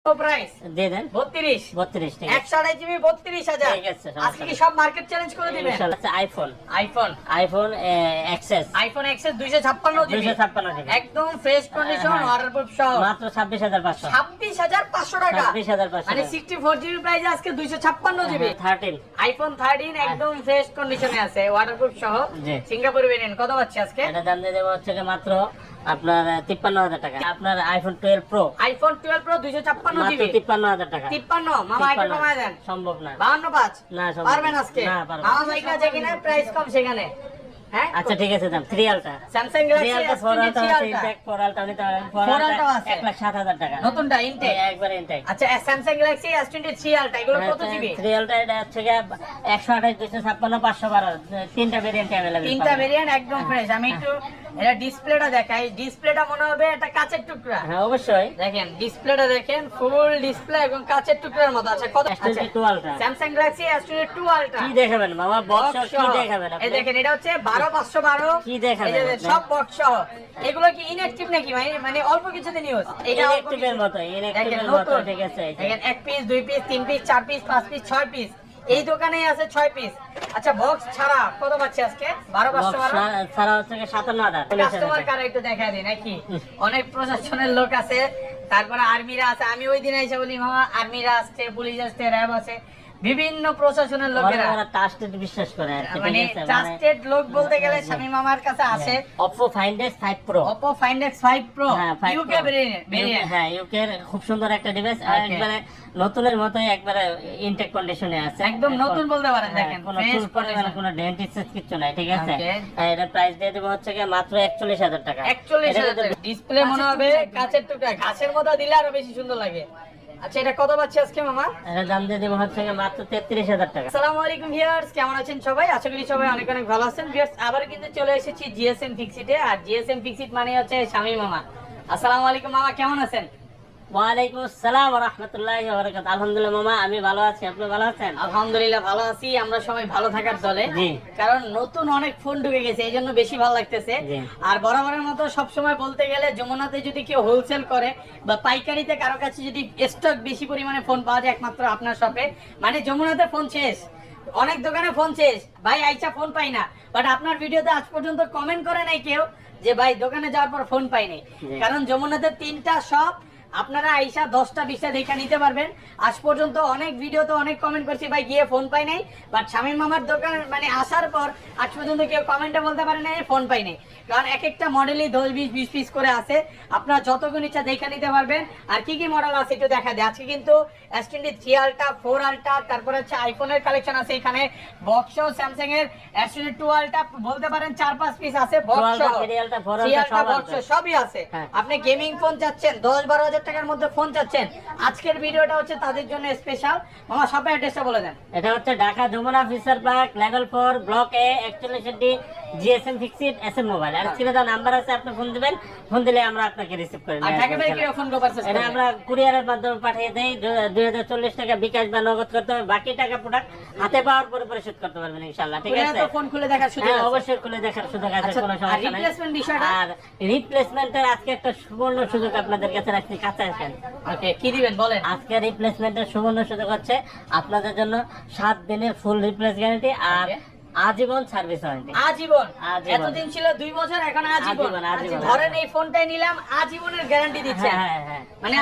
Price দিয়ে দেন 32 32 ঠিক আছে 128 জিবি 32000 ঠিক আছে আজকে কি সব মার্কেট চ্যালেঞ্জ করে দিবেন ইনশাআল্লাহ। IPhone iPhone XS iPhone XS 256 GB 256 GB একদম ফ্রেশ কন্ডিশন হ্যাঁ। ওয়াটারপ্রুফ সহ মাত্র 26500 26500 টাকা 26500 মানে 64 জিবি প্রাইসে আজকে 256 জিবি 13 আইফোন 13 একদম ফ্রেশ কন্ডিশনে আছে ওয়াটারপ্রুফ সহ জি। সিঙ্গাপুর ভেরিয়েন্ট কত পাচ্ছি আজকে এটা দাম দিয়ে দেবো হচ্ছে গিয়ে মাত্র আপনার 53000 টাকা। আপনার আইফোন 12 প্রো আইফোন 12 প্রো 256 মাত্র জিবি 53000 টাকা। 53 মামা একটু কমায় দেন সম্ভব না 52.5 না, সম্ভব পারবেন না। আজকে না, পারবো না। মামা ভাইকা যেখানে প্রাইস কম সেখানে হ্যাঁ আচ্ছা ঠিক আছে দাম 3 আলটা স্যামসাং গ্যালাক্সি 3 আলটা 4 আলটা S23 আছে ইনটেক 4 আলটা নিতে পারেন 4 4 আলটা আলটাও আছে। 1,07,000 টাকা নতুনটা ইনটেক একবারে ইনটেক। আচ্ছা স্যামসাং গ্যালাক্সি S23 আলটা এগুলো কত জিবি 3 আলটা এটা হচ্ছে গিয়ে 128 256 512 তিনটা ভেরিয়েন্ট अवेलेबल তিনটা ভেরিয়েন্ট একদম ফ্রেশ আমি একটু এটা ডিসপ্লেটা দেখাই ডিসপ্লেটা মনে হবে এটা কাচের টুকরা হ্যাঁ অবশ্যই দেখেন ডিসপ্লেটা দেখেন ফুল ডিসপ্লে এবং কাচের টুকরার মতো আছে কত S22 আলটা স্যামসাং গ্যালাক্সি S22 আলটা কি দেখাবেন মামা বক্স কি দেখাবেন এই আপনি দেখেন এটা হচ্ছে 12512 কি দেখাবেন এই যে আপনি? সব বক্স সহ এগুলো কি ইনঅ্যাকটিভ নাকি মানে অল্প কিছুদিন ইউজ এটা অল্প ইলেকট্রিকের মতো দেখেন ইলেকট্রিকের মতো নতুন ঠিক আছে এই যে। দেখেন এক পিস দুই পিস তিন পিস চার পিস পাঁচ পিস ছয় পিস এই দোকানে আছে 6 পিস আচ্ছা বক্স ছাড়া কত পাচ্ছি আজকে 12512 সারা হচ্ছে গিয়ে 57,000 কাস্টমার কারা একটু দেখায় দিই নাকি অনেক প্রশাসনের লোক আছে তারপরে আর্মিরা আছে আমি ওই দিন এসে বলি মামা আর্মিরা আসছে পুলিশ আসছে র্যাব আছে বিভিন্ন প্রশাসনের লোকেরা ওরা ট্রাস্টেড বিশ্বাস করে আর কি মানে ঠিক আছে ট্রাস্টেড লোক বলতে গেলে শামীম মামার কাছে আছে Oppo Find X5 Pro Oppo Find X5 Pro হ্যাঁ 5 UK ভেরিয়েন্ট হ্যাঁ ইউকে খুব সুন্দর একটা ডিভাইস Okay. একবারে নতুনের মতোই একবারে ইনটেক কন্ডিশনে আছে একদম নতুন বলতে পারেন হ্যাঁ, দেখেন কোনো ফ্রেশ চুল পরিমাণে কোনো ডেন্ট স্পেস কিছু নাই ঠিক আছে Okay. এটা প্রাইস দিয়ে দেব হচ্ছে গিয়ে মাত্র 41000 টাকা 41,000 টাকা ডিসপ্লে মনে হবে কাচের টুকরা ঘাসের মতো দিলে আরো বেশি সুন্দর লাগে আচ্ছা এটা কত পাচ্ছি আজকে মামা এটা দাম দিয়ে দেব হচ্ছে গিয়ে মাত্র 33000 টাকা। আসসালামু আলাইকুম ভিউয়ার্স কেমন আছেন সবাই আশা করি সবাই অনেক অনেক ভালো আছেন ভিউয়ার্স আবার কিন্তু চলে এসেছি জিএসএম ফিক্সিটে আর জিএসএম ফিক্সিট মানে হচ্ছে শামীম মামা আসসালামু আলাইকুম মামা কেমন আছেন ওয়ালাইকুম আসসালাম ওয়া রাহমাতুল্লাহি ওয়া বারাকাতুহু। আলহামদুলিল্লাহ মামা আমি ভালো আছি, আপনি ভালো আছেন? আলহামদুলিল্লাহ ভালো আছি আমরা সবাই ভালো থাকার দলে জি। কারণ নতুন অনেক ফোন ঢুকে গেছে এই জন্য বেশি ভালো লাগতেছে জি। আর বরাবরের মতো সবসময় বলতে গেলে যমুনাতে যদি কেউ হোলসেল করে বা পাইকারিতে কারো কাছে যদি স্টক বেশি পরিমাণে ফোন পাওয়া যায় একমাত্র আপনার শপে মানে যমুনাতে ফোন শেষ অনেক দোকানে ফোন শেষ ভাই আইসা ফোন পাই না বাট আপনার ভিডিওতে আজ পর্যন্ত কমেন্ট করে নাই কেউ যে ভাই দোকানে যাওয়ার পর ফোন পাইনি জি। কারণ যমুনাতে 3টা শপ আপনারা আইসা 10টা 20টা দেখে নিতে পারবেন আজ পর্যন্ত অনেক ভিডিওতে অনেক কমেন্ট করছি ভাই গিয়ে ফোন পাই নাই বাট শামীম মামার দোকান মানে আসার পর আজ পর্যন্ত কেউ কমেন্টে বলতে পারে না ফোন পাই নাই কারণ এক একটা মডেলই 10 20 পিস করে আছে আপনারা যতক্ষণ ইচ্ছা দেখে নিতে পারবেন আর কি কি মডেল আছে একটু দেখা দেয় আজকে কিন্তু S23 আলটা 4 আলটা তারপরে হচ্ছে আইফোনের কালেকশন আছে এখানে বক্স স্যামসাং এর S22 আলটা বলতে পারেন 4-5 পিস আছে বক্স সিরিয়ালটা সব বক্স সবই আছে হ্যাঁ। আপনি গেমিং ফোন চাচ্ছেন 10-12 হাজার টাকার মধ্যে ফোন চাচ্ছেন আজকের ভিডিওটা হচ্ছে তাদের জন্য স্পেশাল মামা শপের অ্যাড্রেসটা বলে দেন এটা হচ্ছে Dhaka Jamuna future park level 4 block A 41 GSM fixed SM mobile আর সিলেদা নাম্বার আছে আপনি ফোন দিবেন ফোন দিলে আমরা আপনাকে রিসিভ করে আর নিয়ে ঢাকা থেকে আসবো। কি ফোন পারচেজ এটা আমরা কুরিয়ারের মাধ্যমে পাঠিয়ে দেই 2040 টাকা বিকাশ বা নগদ করতে হবে বাকি টাকা প্রোডাক্ট হাতে পাওয়ার পরে পরিশোধ করতে পারবেন ইনশাআল্লাহ ঠিক আছে তো ফোন খুলে দেখার সুযোগ হ্যাঁ আছে অবশ্যই খুলে দেখার সুযোগ আছে আচ্ছা, কোনো আর সমস্যা নাই রিপ্লেসমেন্ট বিষয়টা আর রিপ্লেসমেন্টের আজকে একটা সুবর্ণ সুযোগ আপনাদের কাছে রাখছি কাছে আসেন ওকে কি দিবেন বলেন আজকে রিপ্লেসমেন্টের সুবর্ণ সুযোগ হচ্ছে আপনাদের জন্য 7 দিনের ফুল রিপ্লেস গ্যারান্টি আর Okay. আজীবন সার্ভিস ওয়ারেন্টি আজীবন আজীবন। এতদিন ছিল 2 বছর এখন আজীবন আজীবন, আজীবন। ধরেন এই ফোনটাই নিলাম আজীবনের গ্যারান্টি দিচ্ছে হ্যাঁ হ্যাঁ মানে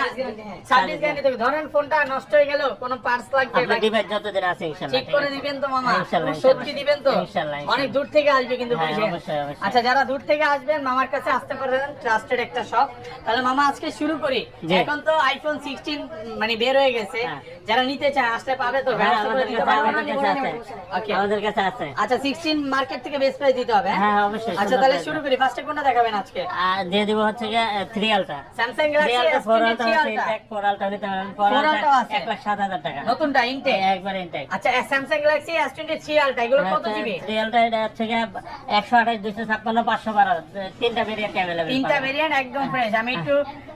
সার্ভিস গ্যারান্টি দেবে ধরেন ফোনটা নষ্ট হয়ে গেল কোনো পার্টস লাগবে আপনার ডিভাইস যতদিন আছে ইনশাআল্লাহ ঠিক করে দিবেন তো মামা ইনশাআল্লাহ, সত্যি দিবেন তো ইনশাআল্লাহ, অনেক দূর থেকে আসবে কিন্তু হ্যাঁ, বুঝেন অবশ্যই, অবশ্যই। আচ্ছা যারা দূর থেকে আসবেন মামার কাছে আসতে পারেন ট্রাস্টেড একটা শপ তাহলে মামা আজকে শুরু করি জি। এখন তো আইফোন 16 মানে বের হয়ে গেছে হ্যাঁ। যারা নিতে চায় আসতে পাবে তো হ্যাঁ, ব্যবস্থা করে আমাদের দিতে কাছে পারবেন আমাদের কাছে আছে ওকে আমাদের কাছে আছে আচ্ছা 16 মার্কেট থেকে বেস্ট প্রাইস দিতে হবে হ্যাঁ অবশ্যই আচ্ছা সুন্দর তাহলে price। শুরু করি ফার্স্টে কোনটা দেখাবেন আজকে আর দিয়ে দিব হচ্ছে গিয়ে 3 আলটা স্যামসাং 3 গ্যালাক্সি আলটা 4 আলটা S23 আছে আলটা ইনটেক 4 আলটা নিতে পারেন 4 4 আলটাও আলটা আছে। 1,07,000 টাকা নতুনটা ইনটেক একবার ইনটেক আচ্ছা স্যামসাং গ্যালাক্সি S23 আলটা এগুলো কত জিবি 3 আলটা এটা হচ্ছে গিয়ে 128 256 512 তিনটা ভেরিয়েন্ট अवेलेबल তিনটা ভেরিয়েন্ট একদম ফ্রেশ আমি একটু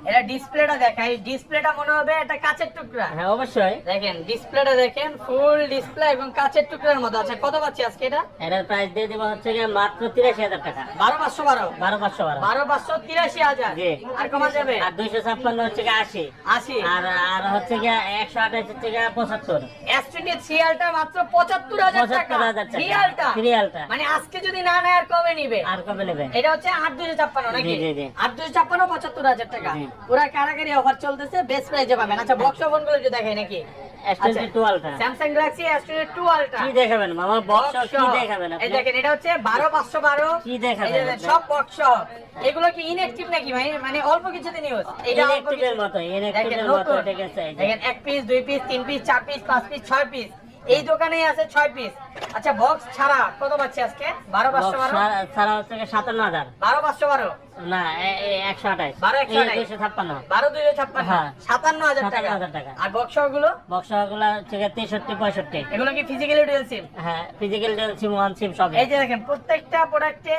এটা ডিসপ্লেটা দেখাই ডিসপ্লেটা মনে হবে এটা কাচের টুকরা হ্যাঁ অবশ্যই দেখেন ডিসপ্লেটা দেখেন, ফুল ডিসপ্লে এবং কাচের টুকরার মতো। আচ্ছা কত পাচ্ছি আজকে এটা? এটার প্রাইস দিয়ে দেবো হচ্ছে গিয়ে মাত্র 83,000 টাকা। 12,512 12,512 12,583,000 জি। আর কমা যাবে? আর 256 হচ্ছে গিয়ে 80 80 আর আর হচ্ছে গিয়ে 128 হচ্ছে গিয়ে 75 S23 আলটা মাত্র 75,000 টাকা। 75,000 টাকা। 3 আলটা 3 আলটা। মানে আজকে যদি না নেয় আর কবে নিবে? আর কবে নেবে? এটা হচ্ছে 8,256 নাকি? জি, জি, জি। 8,256 75,000 টাকা। জি। পুরা কারাকারি অফার চলতেছে, বেস্ট প্রাইসে পাবেন। আচ্ছা বক্স ফোনগুলো যদি দেখাই নাকি? S22 আলটা স্যামসাং গ্যালাক্সি S22 আলটা কি দেখাবেন মামা? বক্স কি দেখাবেন এই আপনি? দেখেন এটা হচ্ছে 12,512 কি দেখাবেন এই যে আপনি? সব বক্স। এগুলো কি ইনঅ্যাকটিভ নাকি ভাই? মানে অল্প কিছুতে নিউজ। এটা অল্প ইলেকট্রিকের কিছু- মতো, দেখেন ইলেকট্রিকের মতো নতুন। এটা গেছে এই যে। দেখেন 1 piece 2 piece 3 piece 4 piece 5 piece 6 piece, এই দোকানেই আছে 6 পিস। আচ্ছা বক্স ছাড়া কত পাচ্ছি আজকে? 12,512 বক্স ছাড়া হচ্ছে গিয়ে 57,000 12,512 না 128 12,128 256 12,256 হ্যাঁ। 57,000 টাকা। 57,000 টাকা। আর বক্স গুলো বক্স গুলো হচ্ছে গিয়ে 63 65 এগুলো কি ফিজিক্যালি ডুয়াল সিম? হ্যাঁ ফিজিক্যাল সিম ওয়ান সিম সব এই যে দেখেন প্রত্যেকটা প্রোডাক্টে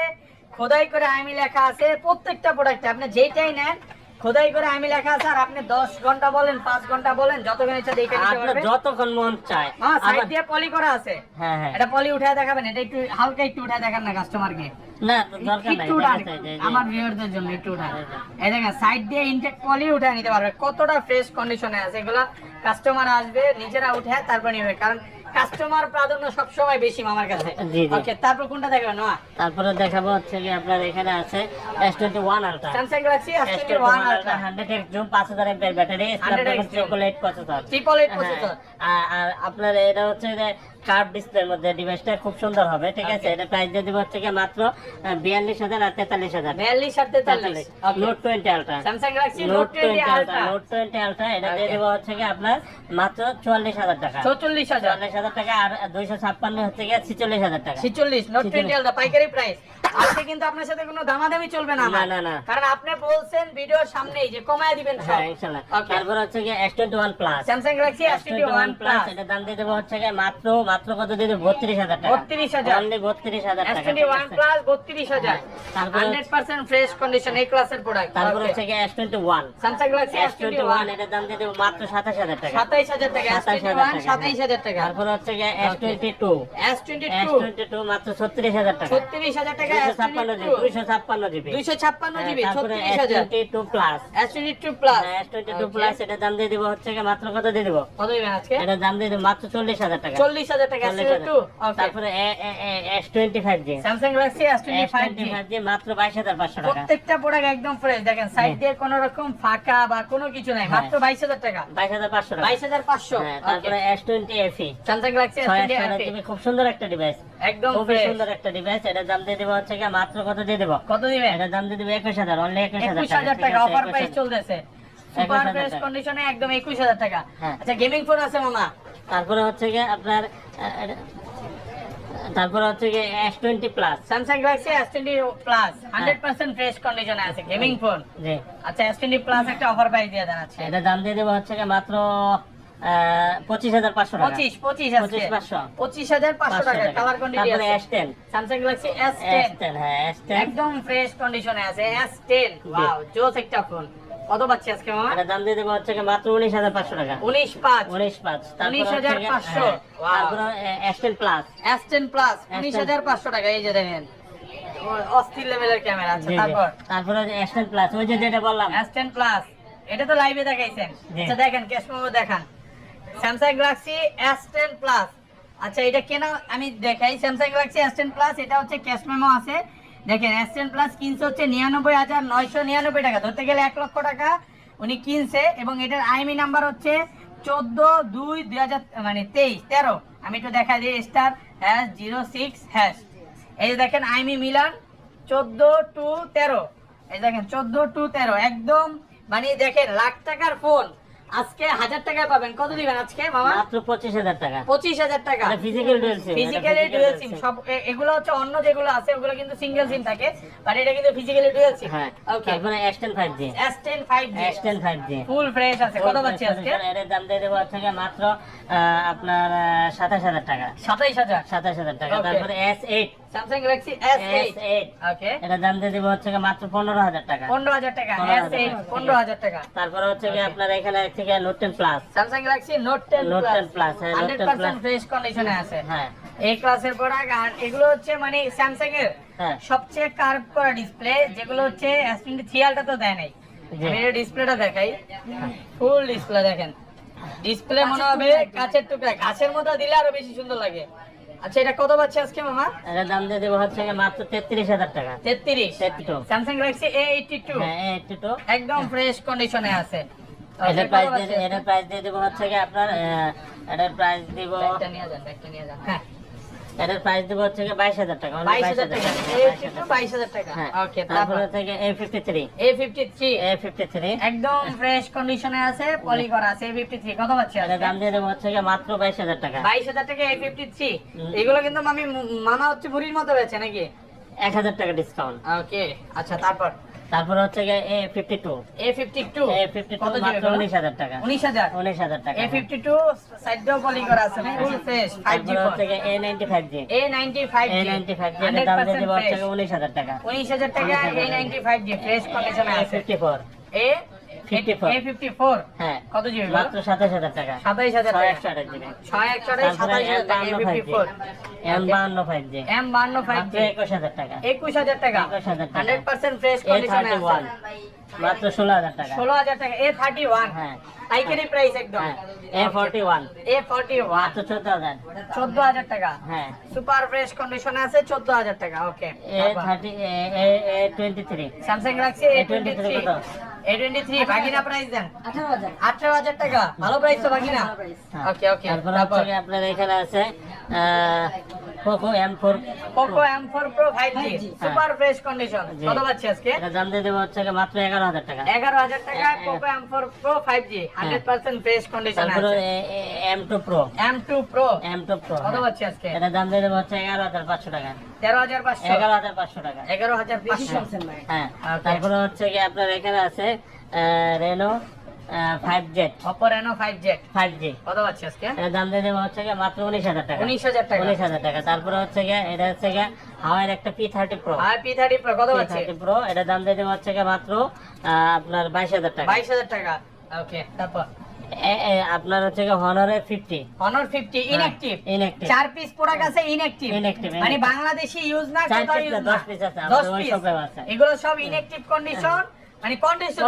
খোদাই করে আইমি লেখা আছে। প্রত্যেকটা প্রোডাক্টে আপনি যেইটাই নেন খোদাই করে আইমি লেখা আছে। আর আপনি 10 ঘন্টা বলেন 5 ঘন্টা বলেন যতক্ষণ ইচ্ছা দেখে নিতে আপনার পারবেন। যতক্ষণ মন চায় সাইড আবার- দিয়ে পলি করা আছে। হ্যাঁ হ্যাঁ এটা পলি উঠায় দেখাবেন, এটা একটু হালকা একটু উঠায় দেখান না কাস্টমারকে। না দরকার নাই একটু উঠান, ঠিক আছে, যে- যে- আমার ভিউয়ারদের জন্য একটু উঠান। এই দেখেন সাইড দিয়ে ইনটেক পলি উঠায় নিতে পারবে। কতটা ফ্রেশ কন্ডিশনে আছে এগুলা। কাস্টমার আসবে নিজেরা উঠে তারপর নিবে, কারণ কাস্টমার প্রাধান্য সব সময় বেশি মামার কাছে। জি, জি। ওকে তারপর কোনটা দেখবেন? না তারপরে দেখাবো হচ্ছে কি আপনার এখানে আছে S21 ultra Samsung Galaxy S21 S21 ultra ultra 100x zoom 5000 mAh battery 100x zoom। Triple 8 processor 888 processor. আর আপনার এটা হচ্ছে যে কার্ভ ডিসপ্লের মধ্যে ডিভাইসটা খুব সুন্দর হবে ঠিক আছে। এটা প্রাইস দিয়ে দেবো হচ্ছে কি মাত্র 42,000 আর 43,000 42 আর 43 note 20 ultra Samsung Galaxy note note 20 20 ultra ultra note 20 ultra এটা দিয়ে দেবো হচ্ছে কি আপনার মাত্র 44,000 টাকা 44000 44,000 টাকা আর 256 হচ্ছে কি 46,000 টাকা 46 নোট 20 আলট্রা পাইকারি প্রাইস। আজকে কিন্তু আপনার সাথে কোনো দামাদামি চলবে না আমার। না, না। কারণ আপনি বলছেন ভিডিওর সামনেই যে কমায় দিবেন সব। হ্যাঁ ইনশাআল্লাহ। Okay. তারপর হচ্ছে কি S21 plus Samsung Galaxy S21 plus এটা দাম দিয়ে দেবো হচ্ছে কি মাত্র কত দিয়ে দেবো 32,000 টাকা 32,000 অনলি 32,000 টাকা ঠিক S21 আছে? প্লাস 32,000 তারপরে 100% ফ্রেশ কন্ডিশন এই ক্লাসের প্রোডাক্ট। তারপর হচ্ছে কি S21 Samsung Galaxy S21 S21 এটা দাম দিয়ে দেবো মাত্র 27,000 টাকা 27,000 টাকা 27,000 S21 27,000 টাকা। তারপর হচ্ছে কি S22 S22 মাত্র 36,000 টাকা 36,000 টাকা 256 জিবি 256 জিবি তারপরে 36,000 S22 plus S22 plus S22 plus এটা দাম দিয়ে দিব হচ্ছে কি মাত্র কত দিয়ে দিব কত দিবেন আজকে? এটা দাম দিয়ে দিব মাত্র 40,000 টাকা 40,000 টাকা 40,000 S22 ওকে। তারপরে S25 Samsung Galaxy S25 S25 মাত্র 22,500 টাকা প্রত্যেকটা প্রোডাক্ট একদম ফ্রেশ। দেখেন সাইড দিয়ে কোনো রকম ফাঁকা বা কোনো কিছু নাই, মাত্র 22,000 টাকা 22,500 টাকা 22,500 হ্যাঁ, তারপরে S20 FE Samsung Galaxy S20 FE খুব সুন্দর একটা ডিভাইস একদম খুব ফ্রেশ। সুন্দর একটা ডিভাইস এটা দাম দিয়ে দেব হচ্ছে কি মাত্র কত দিয়ে দেব কত দিবেন? এটা দাম দিয়ে দেব 21,000 অনলি 21,000 21,000 টাকা অফার প্রাইস চলতেছে। সুপার 21,000 ফ্রেশ টাকা। কন্ডিশনে একদম 21,000 টাকা। হ্যাঁ। আচ্ছা গেমিং ফোন আছে মামা? তারপরে হচ্ছে কি আপনার তারপরে হচ্ছে কি S20 plus Samsung Galaxy S20 plus 100% fresh কন্ডিশনে আছে গেমিং ফোন। জি আচ্ছা S20 প্লাস একটা অফার প্রাইস দিয়ে দেন আজকে। এটা দাম দিয়ে দেব হচ্ছে কি মাত্র 25,500 টাকা 25 আজকে 25,500 25,500 টাকা কালার কোয়ান্টিটি তারপরে আছে। S10 স্যামসাং গ্যালাক্সি S10 হ্যাঁ S10 একদম ফ্রেশ কন্ডিশনে আছে S10 ওয়াও জোস একটা ফোন। কত পাচ্ছি আজকে মামা? এটা দাম দিয়ে দেব হচ্ছে কি মাত্র 19,500 টাকা 19,500 19,500 19,500 ওয়াও। তারপরে S10 প্লাস S10 প্লাস 19,500 টাকা। এই যে দেখেন অস্থির লেভেলের ক্যামেরা আছে। তারপরে S10 প্লাস ওই যে যেটা বললাম S10 প্লাস এটা তো লাইভে দেখাইছেন। জি। আচ্ছা দেখেন ক্যাশ মেমো দেখান স্যামসাং গ্যালাক্সি S10 প্লাস। আচ্ছা এটা কেন আমি দেখাই স্যামসাং গ্যালাক্সি S10 প্লাস এটা হচ্ছে ক্যাশ মেমো আছে। দেখেন S10 প্লাস কিনছে হচ্ছে 99,999 টাকা, ধরতে গেলে 1 লক্ষ টাকা উনি কিনছে। এবং এটার আইএমই নাম্বার হচ্ছে 14/2/2023 আমি একটু দেখাই দিই *#06#। এই যে দেখেন আইএমই মিলান 14/2/13 এই দেখেন 14/2/13 একদম মানে দেখেন লাখ টাকার ফোন আজকে 1000 টাকায় পাবেন। কত দিবেন আজকে মামা? মাত্র 25,000 টাকা 25,000 টাকা। এটা physical dual SIM physically dual SIM সব এগুলো হচ্ছে অন্য যেগুলো আছে ওগুলো কিন্তু সিঙ্গেল সিম থাকে, বাট এটা কিন্তু ফিজিক্যালি ডুয়াল সিম। হ্যাঁ ওকে তারপরে S10 5G S10 5G S10 5G full fresh আছে। কত পাচ্ছি আজকে? এর দাম দিয়ে দেব হচ্ছে কি মাত্র আপনার 27,000 টাকা 27,000 27,000 টাকা Okay. তারপরে S8 স্যামসাং গ্যালাক্সি S8 ওকে এটা দাম দিয়ে দেব হচ্ছে কি মাত্র 15,000 টাকা 15,000 টাকা। 15,000 S8 টাকা। 15,000 টাকা। তারপরে হচ্ছে কি আপনার এখানে Galaxy note 10 plus, Samsung Galaxy note 10 note plus 10 plus, হ্যাঁ, নোট 10 প্লাস, 100% ফ্রেশ কন্ডিশনে আছে। হ্যাঁ এই ক্লাসের প্রোডাক্ট। আর এগুলো হচ্ছে মানে স্যামসাং এর হ্যাঁ সবচেয়ে কার্ভ করা ডিসপ্লে, যেগুলো হচ্ছে S23 আলট্রা তো দেয় নাই। জি। আমি এর ডিসপ্লেটা দেখাই, ফুল ডিসপ্লে দেখেন, ডিসপ্লে মনে হবে কাচের টুকরা, গাছের মতো দিলে আরো বেশি সুন্দর লাগে। আচ্ছা এটা কত পাচ্ছে আজকে মামা? এটার দাম দিয়ে দেবো হচ্ছে মাত্র 33,000 টাকা। 33। 32, স্যামসাং গ্যালাক্সি A82 হ্যাঁ 82, একদম ফ্রেশ কন্ডিশনে আছে। এটার প্রাইস দিয়ে দেবো হচ্ছে আপনার এটার প্রাইস দিব, ব্যাগটা নিয়ে যান, ব্যাগটা নিয়ে যান। হ্যাঁ এটার প্রাইস দিব হচ্ছে 22,000 টাকা, only 22,000 টাকা। 22,000 A82 22,000 টাকা। হ্যাঁ। ওকে তারপর তারপর হচ্ছে A53, A53 একদম ফ্রেশ কন্ডিশনে আছে, পলি করা আছে। A53 কত পাচ্ছে এটার দাম দিয়ে দেবো হচ্ছে মাত্র 22,000 টাকা। 22,000 টাকা A53। এগুলো কিন্তু মামা হচ্ছে বুড়ির মতো বেচে নাকি? 1,000 টাকা ডিসকাউন্ট। ওকে আচ্ছা তারপর হচ্ছে A52, A52 কত A52 মাত্র দিবে? 19,000 টাকা, 19,000। 19,000 টাকা। A52 সাইডও পলি করা আছে, ফুল ফ্রেশ 5G তারপর ফোন। হচ্ছে A95G, A95G A95G এটার দাম দিয়ে দেবো হচ্ছে 19,000 টাকা। 19,000 টাকা A95G ফ্রেশ কন্ডিশনে আছে। A54, A54 হ্যাঁ কত জিবি? মাত্র 27,000 টাকা, 27,000 টাকা। 128 জিবি। 27,000 টাকা A54। M52 5G M52 মাত্র 5G 21,000 টাকা। 21,000 টাকা। 21,000 টাকা। 100% ফ্রেশ কন্ডিশনে আছে। A31 মাত্র 16,000 টাকা। 16,000 টাকা। A31 হ্যাঁ পাইকারি প্রাইস একদম। হ্যাঁ A41 A41 মাত্র 14,000। 14,000 টাকা। হ্যাঁ সুপার ফ্রেশ কন্ডিশনে আছে, 14,000 টাকা। ওকে A23 স্যামসাং গ্যালাক্সি A23 কত? A23 বাকিনা প্রাইস দেন 18,000 টাকা। ভালো প্রাইস তো বাকিনা। ওকে ওকে তারপর হচ্ছে আপনার এখানে আছে Poco M4 Poco M4 Pro 5G super fresh condition. জি। কত পাচ্ছি আজকে? এটা দাম দিয়ে দেবো হচ্ছে মাত্র 11,000 টাকা। 11,000 টাকা Poco M4 Pro 5G 100% fresh condition তারপর আছে। M2 Pro M2 Pro Pro কত পাচ্ছি আজকে? এটা দাম দিয়ে দেবো হচ্ছে 11,500 টাকা। 13,500 11,500 টাকা। 11,500 হ্যাঁ Okay. তারপরে হচ্ছে কি আপনার এখানে আছে Reno 5Z Oppo Reno 5Z 5G কত পাচ্ছি আজকে? এর দাম দিয়ে দেবো হচ্ছে মাত্র 19,000 টাকা। 19,000 টাকা। 19,000 টাকা। তারপরে হচ্ছে এটা হচ্ছে হাওয়াইয়ের একটা P30 Pro আর P30 Pro কত পাচ্ছি? P30 Pro এটার দাম দিয়ে দেবো হচ্ছে মাত্র আপনার 22,000 টাকা। 22,000 টাকা। ওকে তারপর আপনার হচ্ছে Honor 50 Honor 50 inactive. inactive 4 piece product আছে ইনঅ্যাকটিভ। Inactive, মানে inactive। বাংলাদেশি ইউজ না, 4 কোথাও piece ইউজ না, না। 10 piece আছে, 10 আমাদের ওই piece। শপে আছে। এগুলো সব ইনঅ্যাকটিভ কন্ডিশন, মানে কন্ডিশন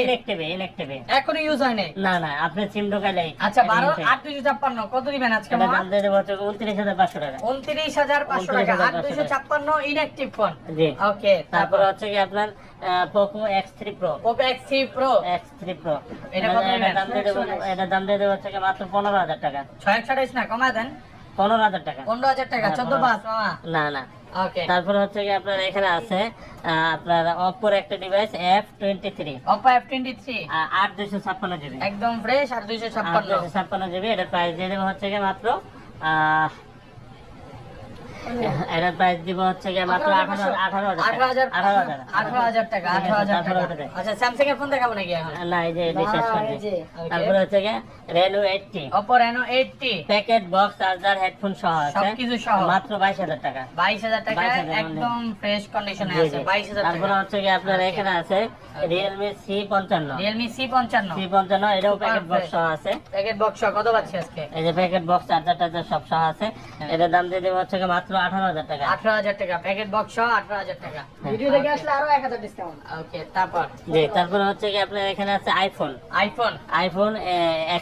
ইনঅ্যাকটিভ। inactive এখনো ইউজ হয় নাই। না না আপনি সিম ঢোকাইলে আচ্ছা 12 8,256 কত দিবেন আজকে? এটা মামা দাম দিয়ে দেবো হচ্ছে 29,500 টাকা। 29,500 টাকা 8,256 ইনঅ্যাকটিভ ফোন। জি। ওকে তারপর হচ্ছে আপনার Poco X3 Pro Poco X3 Pro X3 Pro এটা কত দিবেন? এটা দাম দিয়ে দেবো হচ্ছে মাত্র 15,000 টাকা। 628 না কমা দেন। 15,000 টাকা। 15,000 টাকা। হ্যাঁ, 14 পাস মামা। না না ওকে তারপর হচ্ছে আপনার এখানে আছে আপনার Oppo এর একটা device F23 Oppo F23 8,256 GB একদম ফ্রেশ 8,256 8,256 জিবি। এটার প্রাইস দিয়ে দেবো হচ্ছে মাত্র এটার প্রাইস দিব হচ্ছে মাত্র 18,000 টাকা। 18,000 টাকা। আচ্ছা স্যামসাং এর ফোন দেখাবো নাকি এখন? না এই যে রিচার্জ করছি। তারপর হচ্ছে Reno 80 Oppo Reno 80 packet box charger headphone সহ আছে সবকিছু সহ মাত্র 22,000 টাকা। 22,000 টাকা 22,000 একদম ফ্রেশ কন্ডিশনে জি, আছে। জি। 22,000 তারপর টাকা। হচ্ছে আপনার এখানে আছে Realme C55 Realme C55 C55 এটাও প্যাকেট বক্স সহ আছে। প্যাকেট বক্স কত পাচ্ছি আজকে? এই যে প্যাকেট বক্স চার্জার টার্জার সব সহ আছে। এটার দাম দিয়ে দেবো হচ্ছে মাত্র 18,000 টাকা। 18,000 টাকা প্যাকেট বক্স সহ 18,000 টাকা। ভিডিও দেখে আসলে আরো 1000 ডিসকাউন্ট। ওকে তারপর জি তারপর হচ্ছে আপনার এখানে আছে আইফোন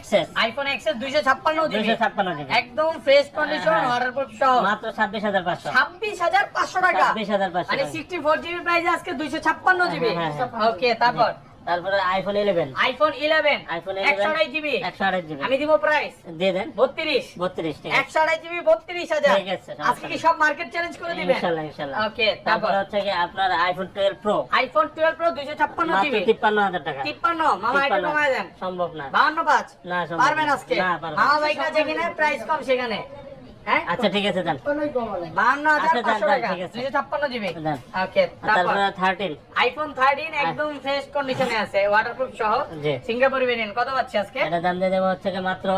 XS 256 জিবি 256 জিবি একদম ফ্রেশ কন্ডিশন হ্যাঁ। ওয়াটারপ্রুফ সহ মাত্র 26,500 26,500 টাকা। 26,500 মানে 64 জিবি প্রাইস আজকে 256 জিবি। হ্যাঁ, হ্যাঁ। ওকে তারপর তারপরে iPhone 11 iPhone 11 iPhone 128 GB 128 GB আমি দিব প্রাইস দিয়ে দেন 32 32 ঠিক আছে 128 জিবি 32,000। ঠিক আছে, আজকে কি সব মার্কেট চ্যালেঞ্জ করে দিবেন? ইনশাআল্লাহ ইনশাআল্লাহ। ওকে তারপর তারপর হচ্ছে আপনার আইফোন 12 প্রো আইফোন 12 প্রো 256 মাত্র জিবি 53,000 টাকা। 53 মামা এটা 53 কমায় দেন। সম্ভব না 52.5 না সম্ভব পারবেন আজকে? না পারবেন। মামা ভাই কাছে কিনে প্রাইস কম সেখানে। হ্যাঁ আচ্ছা ঠিক আছে দেন 52,500 টাকা ঠিক আছে। 256 জিবি। দেন। ওকে তারপর তারপরে 13 আইফোন 13 একদম ফ্রেশ কন্ডিশনে আছে ওয়াটারপ্রুফ সহ জি। সিঙ্গাপুর ভেরিয়েন্ট কত পাচ্ছি আজকে? এটা দাম দিয়ে দেবো হচ্ছে মাত্র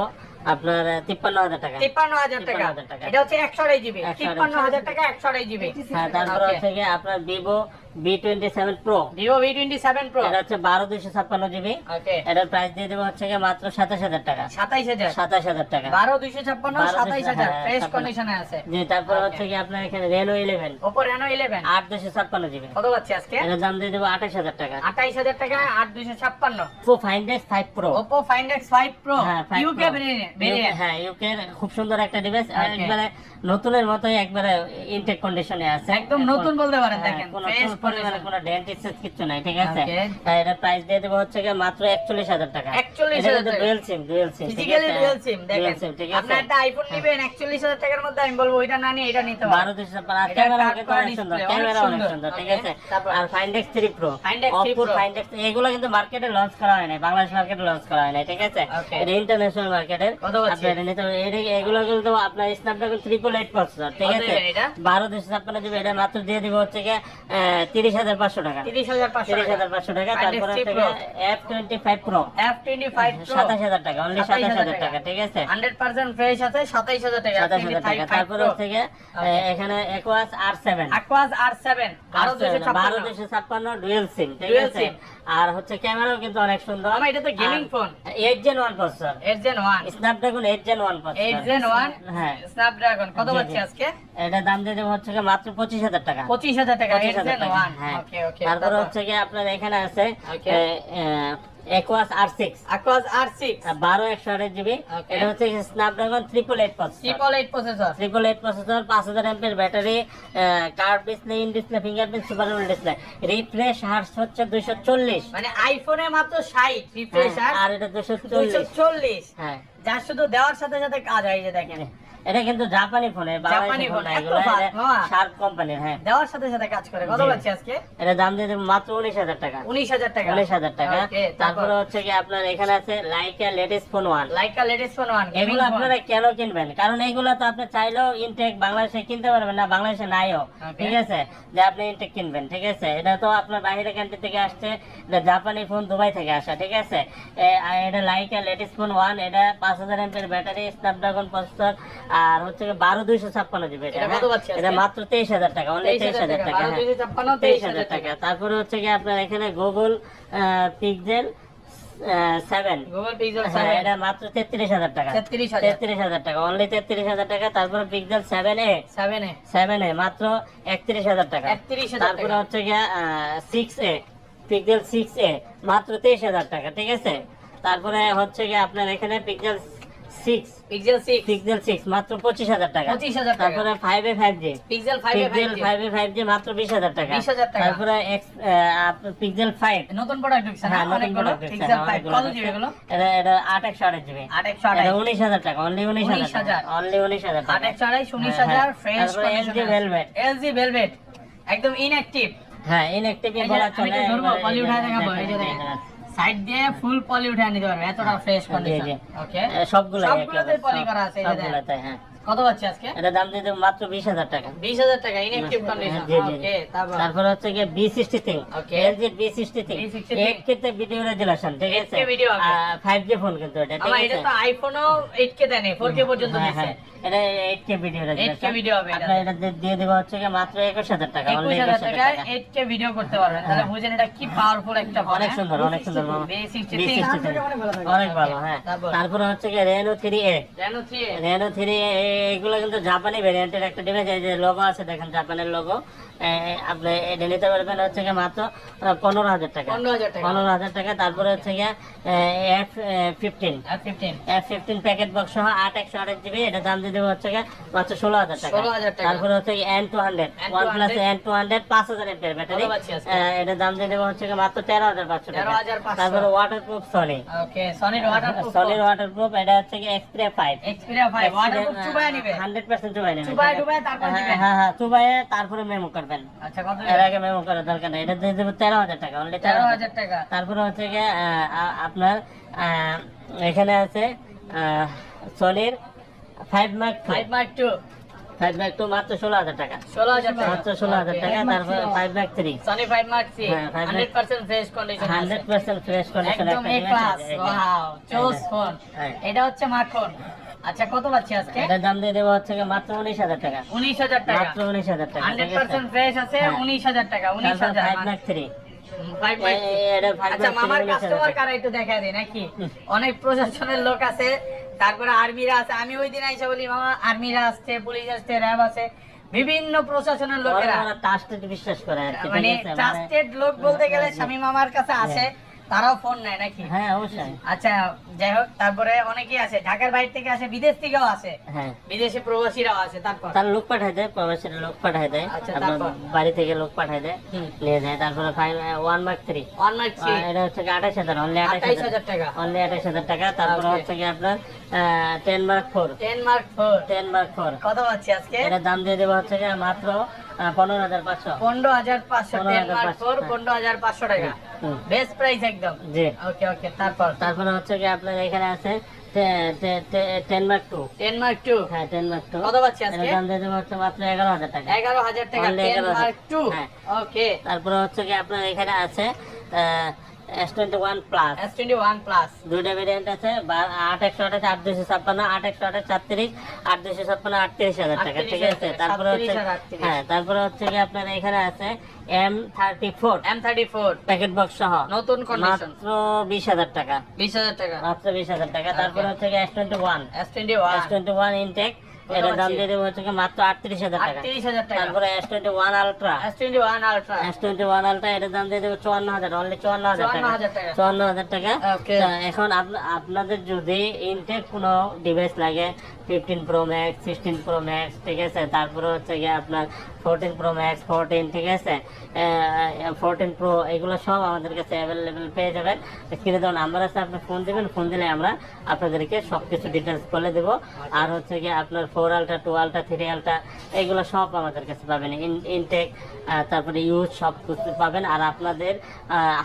আপনার 53,000 টাকা। 53,000 টাকা 53,000 টাকা। এটা হচ্ছে 128 জিবি 128 53,000 টাকা 128 জিবি। হ্যাঁ তারপরে Okay. হচ্ছে আপনার Vivo V27 Pro। Vivo V27 Pro। এটা হচ্ছে 12 256 জিবি। ওকে, এটার প্রাইস দিয়ে দেবো হচ্ছে গিয়ে মাত্র 27000 টাকা। 27000, 27000 টাকা। 12 256 27000 ফ্রেশ কন্ডিশনে আছে। জি, তারপর হচ্ছে কি আপনার এখানে Reno 11 Oppo Reno 11 8 256 জিবি। কত পাচ্ছি আজকে? এটার দাম দিয়ে দেবো 28000 টাকা। 28000 টাকা 8 256। Oppo Find X5 Pro। Oppo Find X5 Pro হ্যাঁ, 5 UK Pro। ভেরিয়েন্ট। হ্যাঁ, UK এর খুব সুন্দর একটা ডিভাইস, Okay. একবারে নতুনের মতোই, একবারে ইনটেক কন্ডিশনে আছে। একদম নতুন বলতে পারেন, হ্যাঁ, দেখেন কোনো ফ্রেশ পরিমাণে কন্ডিশন। কোনো ডেন্ট স্ক্র্যাচ কিছু নাই, ঠিক আছে? Okay. এটা প্রাইস দিয়ে দেবো হচ্ছে গিয়ে মাত্র 41000 টাকা। 41000 টাকা। ডুয়াল সিম, ঠিক ফিজিক্যালি আছে? ডুয়াল সিম Dual দেখেন। SIM, ঠিক আপনি আছে? একটা আইফোন নেবেন 41000 টাকার মধ্যে, আমি বলবো ওইটা না নিয়ে এটা নিতে পারেন। 12 আর এটা ক্যামেরা কাট কিন্তু করা অনেক সুন্দর, display, ক্যামেরা অনেক সুন্দর। সুন্দর, ঠিক Okay, আছে? তারপর? আর Find X3 Pro, Find X3 Oppo Pro। Find X, এগুলো কিন্তু মার্কেটে লঞ্চ করা হয় নাই, বাংলাদেশ মার্কেটে লঞ্চ করা হয় নাই, ঠিক আছে? Okay. এটা ইন্টারন্যাশনাল মার্কেটের। কত পাচ্ছি? আপনি এটা নিতে পারেন। এগুলো কিন্তু আপনার স্ন্যাপড্রাগন 888 প্রসেসর, ঠিক কত আছে? দিবেন এটা? 12 256 জিবি। এটা মাত্র দিয়ে দিব হচ্ছে গিয়ে 30500 টাকা। 30500 30500 টাকা। Find তারপরে X3 হচ্ছে Pro। F25 Pro F25 Pro 27000 টাকা, অনলি 27000 টাকা, ঠিক আছে? 100% ফ্রেশ আছে, 27000 টাকা। 27000 টাকা। তারপরে হচ্ছে গিয়ে এখানে Aquos R7 Aquas R7 12 256। 256 dual SIM, ঠিক Dual আছে? SIM। আর হচ্ছে ক্যামেরাও কিন্তু অনেক সুন্দর। আমার এটা তো gaming phone. 8 Gen 1 processor, 8 Gen 1 Snapdragon 8 Gen 1 processor. 8 Gen 1 হ্যাঁ, স্ন্যাপড্রাগন কত জি, পাচ্ছি জি। আজকে? এটা দাম দিয়ে দেবো হচ্ছে গিয়ে মাত্র 25000 টাকা। 25000 টাকা 8 25000 Gen টাকা, 1। হ্যাঁ। ওকে ওকে। তারপরে হচ্ছে গিয়ে আপনার এখানে আছে Okay. Aquos R6 Aquas R6 12 128 GB. Okay. এটা হচ্ছে স্ন্যাপড্রাগন 888 প্রসেসর। 888 প্রসেসর। 888 প্রসেসর, 5000 এমপির battery, curve display, in display, fingerprint, super AMOLED display. Refresh hertz হচ্ছে 240। মানে আইফোনে মাত্র 60 রিফ্রেশ আর এটা 240। 240, হ্যাঁ, যার শুধু দেওয়ার সাথে সাথে কাজ হয়, এই যে দেখেন এটা কিন্তু জাপানি ফোনে, জাপানি ফোন, এত fast, মামা। শার্প কোম্পানির। হ্যাঁ, দেওয়ার সাথে সাথে কাজ করে। কত জি। পাচ্ছি আজকে? এটা দাম দিয়ে দেবো মাত্র 19000 টাকা। 19000 টাকা। 19000 টাকা। Okay, তারপরে হচ্ছে কি আপনার এখানে আছে Laika latest phone 1। Laika latest phone 1 gaming এগুলো ফোন। আপনারা কেন কিনবেন? কারণ এইগুলো তো আপনি চাইলেও ইনটেক বাংলাদেশে কিনতে পারবেন না, বাংলাদেশে নাইও, Okay. ঠিক আছে? যে আপনি ইনটেক কিনবেন, ঠিক আছে? এটা তো আপনার বাইরের কান্ট্রি থেকে আসছে, এটা জাপানি ফোন, দুবাই থেকে আসা, ঠিক আছে? আর এটা লাইকা লেটেস্ট ফোন 1, এটা 5000 এমপির ব্যাটারি, স্ন্যাপড্রাগন প্রসেসর, আর হচ্ছে 12 256 জিবি। এটা কত পাচ্ছি আজকে? এটা মাত্র 23000 টাকা, অনলি 23000 টাকা। 12 256 23000 টাকা। তারপরে হচ্ছে কি আপনার এখানে গুগল পিক্সেল 7, গুগল পিক্সেল হ্যাঁ, 7 এটা মাত্র 33000 টাকা। 33000 33000 টাকা, অনলি 33000 টাকা। তারপরে পিক্সেল 7a 7 এ মাত্র 31000 টাকা। 31000 তারপরে টাকা। হচ্ছে গিয়ে 6a, পিক্সেল 6a মাত্র 23000 টাকা, ঠিক আছে? তারপরে হচ্ছে গিয়ে আপনার এখানে পিক্সেল 6, পিক্সেল 6 পিক্সেল 6 মাত্র 25000 টাকা। 25000 টাকা। তারপরে 5a 5G, পিক্সেল 5 এ পিক্সেল 5a 5G মাত্র 20000 টাকা। 20000 টাকা। তারপরে পিক্সেল 5, নতুন প্রোডাক্ট ঢুকছে না হ্যাঁ, নতুন অনেকগুলো। product এসেছে, পিক্সেল 5 অনেকগুলো কত এসেছে। জিবি এগুলো? এটা 8 128 জিবি। 8 এটা 128 19000 টাকা, অনলি 19000 টাকা, 19,000 অনলি 19000 টাকা। 8 128 19000 ফ্রেশ তারপরে LG Velvet, LG Velvet একদম ইনঅ্যাক্টিভ। হ্যাঁ, ইনঅ্যাক্টিভ এই যে বলা আমি চলে। তো ধরবো, পলি উঠায় দেখাবো, এই যে দেখেন। সাইড দিয়ে ফুল পলি উঠায় নিতে পারবে, এতটা ফ্রেশ কন্ডিশন। জি। ওকে, সবগুলো সবগুলোতে পলি করা আছে, এই যে দেখেন। সবগুলোতে, হ্যাঁ। কত পাচ্ছি আজকে? এটা দাম দিয়ে দেবো মাত্র 20000 টাকা। 20000 টাকা ইনঅ্যাক্টিভ কন্ডিশন। জি, জি। ওকে, তারপর তারপর হচ্ছে গিয়ে B63, Okay. LG B63, B63 8K তে ভিডিও রেজোলিউশন, ঠিক 8K আছে? video হবে। 5G ফোন কিন্তু এটা, ঠিক আমার এটা আছে? তো আইফোনও 8K দেয় নাই, 4K পর্যন্ত হ্যাঁ, দিছে। হ্যাঁ, এটা 8K ভিডিও 8K video হবে এটা। আপনার এটা দিয়ে দেবো হচ্ছে গিয়ে মাত্র 21000 টাকা, অনলি 21000 21000 টাকায় টাকা। 8K ভিডিও করতে পারবেন। তাহলে বুঝেন এটা কি পাওয়ারফুল একটা ফোন। অনেক সুন্দর, অনেক সুন্দর মামা। B63 B63 অনেক ভালো, হ্যাঁ। তারপর? তারপরে হচ্ছে গিয়ে Reno 3a, Reno 3 Reno 3a এগুলো কিন্তু জাপানি ভ্যারিয়েন্টের একটা ডিভাইস, এই যে লোগো আছে দেখেন, জাপানের লোগো। আপনি এটা নিতে পারবেন হচ্ছে গিয়ে মাত্র 15000 টাকা, 15000 টাকা। 15000 টাকা। তারপরে হচ্ছে গিয়ে F15, F15 F15 packet box সহ 8 128 জিবি। এটা দাম দিয়ে দেবো হচ্ছে গিয়ে মাত্র 16000 টাকা। 16000 টাকা। তারপরে হচ্ছে N200, OnePlus N200 5000 এর ব্যাটারি। কত পাচ্ছি আজকে? এটা দাম দিয়ে দেবো হচ্ছে গিয়ে মাত্র 13500 টাকা। 13500 তারপরে ওয়াটারপ্রুফ সনি, ওকে, সনির ওয়াটারপ্রুফ। সনির ওয়াটারপ্রুফ। এটা হচ্ছে গিয়ে Xperia 5, Xperia 5 ওয়াটারপ্রুফ চুবায় নিবে। 100% চুবায় নেবে। চুবায় তারপর হ্যাঁ, দিবেন। হ্যাঁ, চুবায়ে তারপরে মেমো করবেন। আচ্ছা, কত? এর আগে মেমো করার দরকার নেই। এটা দিয়ে দেবো 13000 টাকা, অনলি 13000 টাকা। তারপরে হচ্ছে গিয়ে আপনার এখানে আছে সনির 5 Mark 5 Mark 2 5 Mark 2 মাত্র 16000 টাকা, 16000 টাকা। মাত্র 16000 টাকা। তারপরে 5 Mark 3 সনি 5 Mark 3 হ্যাঁ, 5 Mark 100% ফ্রেশ কন্ডিশন আছে। 100% ফ্রেশ কন্ডিশন একদম এ ক্লাস। ওয়াও, চোস ফোন। হ্যাঁ। এটা হচ্ছে মাখন। আচ্ছা কত পাচ্ছি আজকে? এটার দাম দিয়ে দেবো হচ্ছে গিয়ে মাত্র 19,000 টাকা। 19,000 টাকা, মাত্র 19,000 টাকা, ঠিক আছে? 100% ফ্রেশ আছে। হ্যাঁ। 19,000 টাকা, তারপর 19,000 5 Mark 3 5 এটা 5 আচ্ছা Mark মামার 3 19,000 কাস্টমার টাকা। কারা একটু দেখা দেয় নাকি? অনেক প্রশাসনের লোক আছে, তারপরে আর্মিরা আছে। আমি ওই দিন আইসা বলি মামা আর্মিরা আসছে, পুলিশ আসছে, র্যাব আছে, বিভিন্ন প্রশাসনের লোকেরা, ওরা ট্রাস্টেড বিশ্বাস করে আর কি, মানে ঠিক আছে? ট্রাস্টেড লোক বলতে গেলে শামীম মামার কাছে আসে, তারাও ফোন নেয় নাকি? হ্যাঁ অবশ্যই। আচ্ছা যাই হোক, তারপরে অনেকেই আছে ঢাকার বাইরে থেকে আসে, বিদেশ থেকেও আসে, হ্যাঁ বিদেশে প্রবাসীরাও আছে। তারপর তার লোক পাঠায় দেয়, প্রবাসীরা লোক পাঠায় দেয়, আচ্ছা, আপনার তারপর? বাড়ি থেকে লোক পাঠায় দেয়, হুম। নিয়ে যায়। তারপরে 1 Mark 3 1 Mark 3 এটা হচ্ছে 28,000, অনলি 28,000 টাকা, অনলি 28,000 টাকা। তারপরে Okay. হচ্ছে কি আপনার 10 Mark 4 10 Mark 4 10 Mark 4 কত পাচ্ছি আজকে? এটার দাম দিয়ে দেবো হচ্ছে কি মাত্র 15,500। 15,500 10 Mark 4 15,500 15,500 টাকা, হুম। বেস্ট প্রাইস একদম। জি। ওকে ওকে, তারপর তারপরে হচ্ছে কি আপনার এখানে আছে 10 Mark 2 10 Mark 2 হ্যাঁ 10 Mark 2 কত পাচ্ছি আজকে? এটার দাম দিয়ে দেবো হচ্ছে মাত্র 11,000 টাকা। 11,000 টাকা, Only 10 11,000 Mark 2 হ্যাঁ। ওকে। তারপরে হচ্ছে কি আপনার এখানে আছে S21 প্লাস, S21 প্লাস দুইটা ভেরিয়েন্ট আছে, 8/128 8/256 8/128 36 8/256 38,000 টাকা, ঠিক আছে? তারপরে হচ্ছে 37 আর 38 হ্যাঁ তারপরে হচ্ছে কি আপনার এখানে আছে M34 M34 প্যাকেট বক্স সহ নতুন কন্ডিশন, মাত্র 20,000 টাকা, 20,000 টাকা। মাত্র 20,000 টাকা। তারপরে হচ্ছে কি S21 S21 ইনটেক, কত এটার দাম পাচ্ছি? দিয়ে দেবো হচ্ছে কি মাত্র 38,000 টাকা। 38,000 টাকা। তারপরে S21 ultra S21 ultra S21 ultra এটার দাম দিয়ে দেবো 54,000, অনলি 54,000 টাকা, 54,000 টাকা। 54,000 টাকা। Okay. তা এখন আপনাদের যদি ইনটেক কোনো ডিভাইস লাগে 15 Pro Max 16 Pro Max, ঠিক আছে? তারপরে হচ্ছে গিয়ে আপনার 14 Pro Max 14, ঠিক আছে? 14 Pro এগুলো সব আমাদের কাছে অ্যাভেলেবেল পেয়ে যাবেন। স্ক্রিনে দেওয়া নাম্বার আছে, আপনি ফোন দিবেন, ফোন দিলে আমরা আপনাদেরকে সব কিছু ডিটেলস বলে দেবো। আর হচ্ছে গিয়ে আপনার 4 আলট্রা 2 আলট্রা 3 আলট্রা এগুলো সব আমাদের কাছে পাবেন, ইনটেক তারপরে ইউজ সব কিছু পাবেন। আর আপনাদের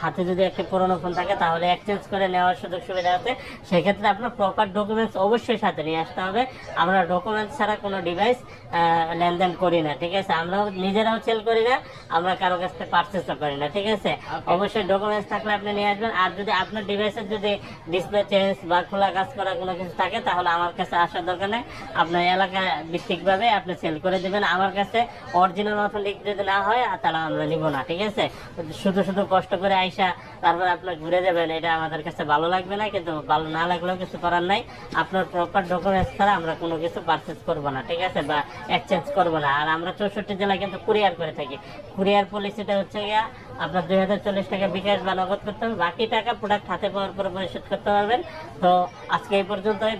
হাতে যদি একটা পুরোনো ফোন থাকে তাহলে এক্সচেঞ্জ করে নেওয়ার সুযোগ সুবিধা আছে। সেক্ষেত্রে আপনার প্রপার ডকুমেন্টস অবশ্যই সাথে নিয়ে আসতে হবে। আমরা ডকুমেন্টস ছাড়া কোনো ডিভাইস লেনদেন করি না, ঠিক আছে? আমরাও নিজেরাও সেল করি না, আমরা কারো কাছ থেকে পারচেসও করি না, ঠিক আছে? অবশ্যই ডকুমেন্টস থাকলে আপনি নিয়ে আসবেন। আর যদি আপনার ডিভাইসের যদি ডিসপ্লে চেঞ্জ বা খোলা কাজ করা কোনো কিছু থাকে তাহলে আমার কাছে আসার দরকার নেই, আপনার এলাকা ভিত্তিকভাবে আপনি সেল করে দেবেন। আমার কাছে অরিজিনাল মতন লিখ যদি না হয় তাহলে আমরা নিব না, ঠিক আছে? শুধু শুধু কষ্ট করে আইসা তারপর আপনার ঘুরে যাবেন, এটা আমাদের কাছে ভালো লাগবে না। কিন্তু ভালো না লাগলেও কিছু করার নাই, আপনার প্রপার ডকুমেন্টস ছাড়া আমরা কোনো কিছু পারচেজ করবো না, ঠিক আছে? বা এক্সচেঞ্জ করবো না। আর আমরা 64 জেলায় কিন্তু কুরিয়ার করে থাকি। কুরিয়ার পলিসিটা হচ্ছে গিয়া আপনার 2,040 টাকা বিকাশ বা নগদ করতে হবে, বাকি টাকা প্রোডাক্ট হাতে পাওয়ার পরে পরিশোধ করতে পারবেন। তো আজকে এই পর্যন্তই।